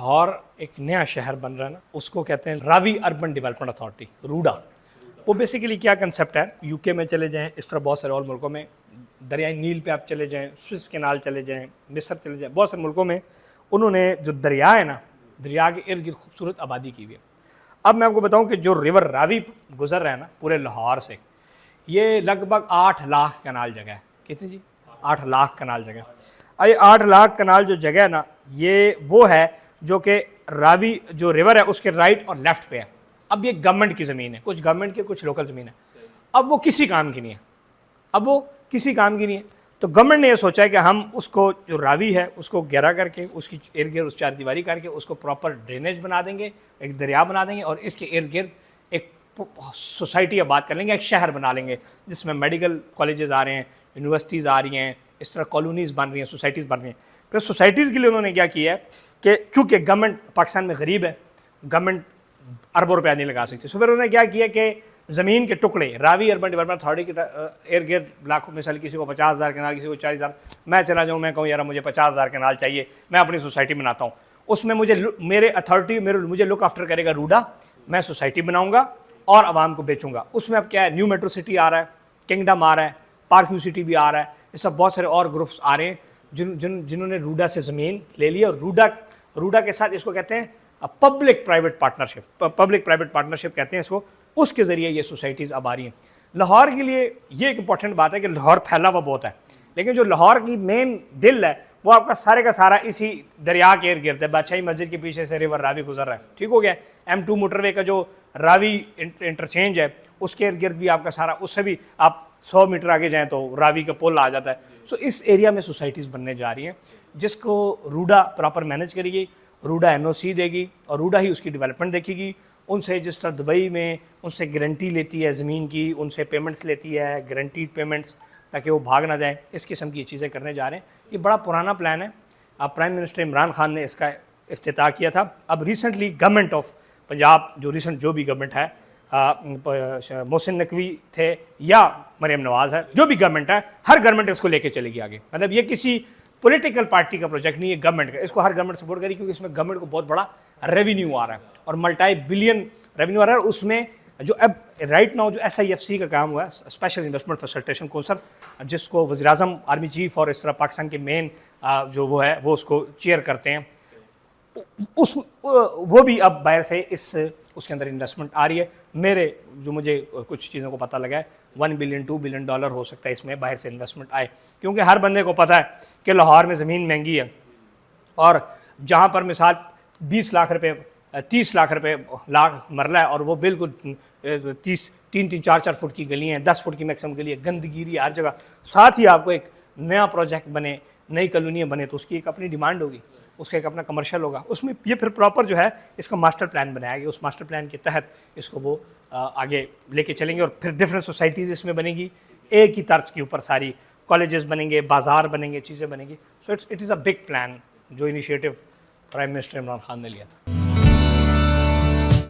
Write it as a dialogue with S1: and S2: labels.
S1: लाहौर एक नया शहर बन रहा है ना, उसको कहते हैं Ravi urban development authority, RUDA. वो बेसिकली क्या कंसेप्ट है, यूके में चले जाएं, इस तरह बहुत सारे और मुल्कों में, दरियाई नील पे आप चले जाएं, स्विस कैनाल चले जाएं, मिस्र चले जाएं, बहुत सारे मुल्कों में उन्होंने जो दरिया है ना, दरिया के इर्द गिर्द खूबसूरत आबादी की हुई है। अब मैं आपको बताऊं कि जो रिवर रावी गुजर रहा है ना पूरे लाहौर से, ये लगभग 8 लाख कनाल जगह है। कितनी जी? 8 लाख कनाल जगह। ये 8 लाख कनाल जो जगह है ना, ये वो है जो कि रावी जो रिवर है उसके राइट और लेफ्ट पे है। अब ये गवर्नमेंट की ज़मीन है, कुछ गवर्नमेंट की, कुछ लोकल ज़मीन है। अब वो किसी काम की नहीं है, अब वो किसी काम की नहीं है। तो गवर्नमेंट ने ये सोचा है कि हम उसको जो रावी है उसको गहरा करके, उसकी इर्द गिर्द उस चारदीवारी करके उसको प्रॉपर ड्रेनेज बना देंगे, एक दरिया बना देंगे, और इसके इर्द गिर्द एक सोसाइटी आबाद कर लेंगे, एक शहर बना लेंगे जिसमें मेडिकल कॉलेजेस आ रहे हैं, यूनिवर्सिटीज़ आ रही हैं, इस तरह कॉलोनीज़ बन रही हैं, सोसाइटीज़ बन रही हैं। फिर सोसाइटीज़ के लिए उन्होंने क्या किया है कि क्योंकि गवर्नमेंट पाकिस्तान में गरीब है, गवर्नमेंट अरबों रुपया नहीं लगा सकती, सो फिर उन्होंने क्या किया कि ज़मीन के टुकड़े रावी अर्बन डेवलपमेंट अथॉरिटी के इर्द गिर्द लाखों, मिसाल किसी को 50,000 कनाल, किसी को 40,000, मैं चला जाऊँ, मैं कहूँ यार मुझे 50,000 कनाल चाहिए, मैं अपनी सोसाइटी बनाता हूँ, उसमें मेरे अथॉरिटी मुझे लुक आफ्टर करेगा रूडा, मैं सोसाइटी बनाऊँगा और आवाम को बेचूंगा। उसमें अब क्या है, न्यू मेट्रो सिटी आ रहा है, किंगडम आ रहा है, पार्क व्यू सिटी भी आ रहा है, ये सब बहुत सारे और ग्रुप्स आ रहे हैं जिन्होंने रूडा से ज़मीन ले ली। और रूडा के साथ इसको कहते हैं पब्लिक प्राइवेट पार्टनरशिप कहते हैं इसको, उसके ज़रिए ये सोसाइटीज़ अब आ रही हैं। लाहौर के लिए ये एक इंपॉर्टेंट बात है कि लाहौर फैला हुआ बहुत है, लेकिन जो लाहौर की मेन दिल है वो आपका सारे का सारा इसी दरिया के इर्द गिर्द है। बादशाही मस्जिद के पीछे से रिवर रावी गुजर रहा है, ठीक हो गया। M2 मोटरवे का जो रावी इंटरचेंज है उसके इर्द गिर्द भी आपका सारा, उससे भी आप 100 मीटर आगे जाएं तो रावी का पुल आ जाता है। सो इस एरिया में सोसाइटीज़ बनने जा रही हैं जिसको रूडा प्रॉपर मैनेज करेगी, रूडा NOC देगी और रूडा ही उसकी डेवलपमेंट देखेगी। उनसे जिस तरह दुबई में उनसे गारंटी लेती है ज़मीन की, उनसे पेमेंट्स लेती है, गारंटीड पेमेंट्स, ताकि वो भाग ना जाए, इस किस्म की चीज़ें करने जा रहे हैं। ये बड़ा पुराना प्लान है, अब प्राइम मिनिस्टर इमरान खान ने इसका इफ्तिताह किया था। अब रिसेंटली गवर्नमेंट ऑफ पंजाब, जो भी गवर्नमेंट है, मोहसिन नकवी थे या मरियम नवाज़ है, जो भी गवर्नमेंट है, हर गवर्नमेंट इसको लेके चलेगी आगे। मतलब ये किसी पॉलिटिकल पार्टी का प्रोजेक्ट नहीं है, गवर्नमेंट का, इसको हर गवर्नमेंट सपोर्ट करेगी क्योंकि इसमें गवर्नमेंट को बहुत बड़ा रेवेन्यू आ रहा है और मल्टी बिलियन रेवेन्यू आ रहा है। और उसमें जो अब राइट नाउ जो SIFC का काम हुआ है, स्पेशल इन्वेस्टमेंट फैसिलिटेशन काउंसिल, जिसको वज़ीर-ए-आज़म, आर्मी चीफ और इस तरह पाकिस्तान के मेन जो वो है वो उसको चेयर करते हैं, वो भी अब बाहर से उसके अंदर इन्वेस्टमेंट आ रही है। मुझे कुछ चीज़ों को पता लगा है, $1 बिलियन $2 बिलियन हो सकता है इसमें बाहर से इन्वेस्टमेंट आए, क्योंकि हर बंदे को पता है कि लाहौर में ज़मीन महंगी है और जहाँ पर मिसाल 20 लाख रुपए 30 लाख रुपए लाख मरला है और वो बिल्कुल 3-4 फुट की गली हैं, 10 फुट की मैक्सिमम गली है, गंदगी हर जगह। साथ ही आपको एक नया प्रोजेक्ट बने, नई कॉलोनियाँ बने तो उसकी एक अपनी डिमांड होगी, उसका एक अपना कमर्शियल होगा। उसमें ये फिर प्रॉपर जो है इसका मास्टर प्लान बनाया गया, उस मास्टर प्लान के तहत इसको वो आगे लेके चलेंगे और फिर डिफरेंट सोसाइटीज़ इसमें बनेगी, एक ही तर्ज के ऊपर सारी कॉलेजेस बनेंगे, बाजार बनेंगे, चीज़ें बनेंगी। So it is a big plan जो initiative prime minister Imran Khan ने लिया था।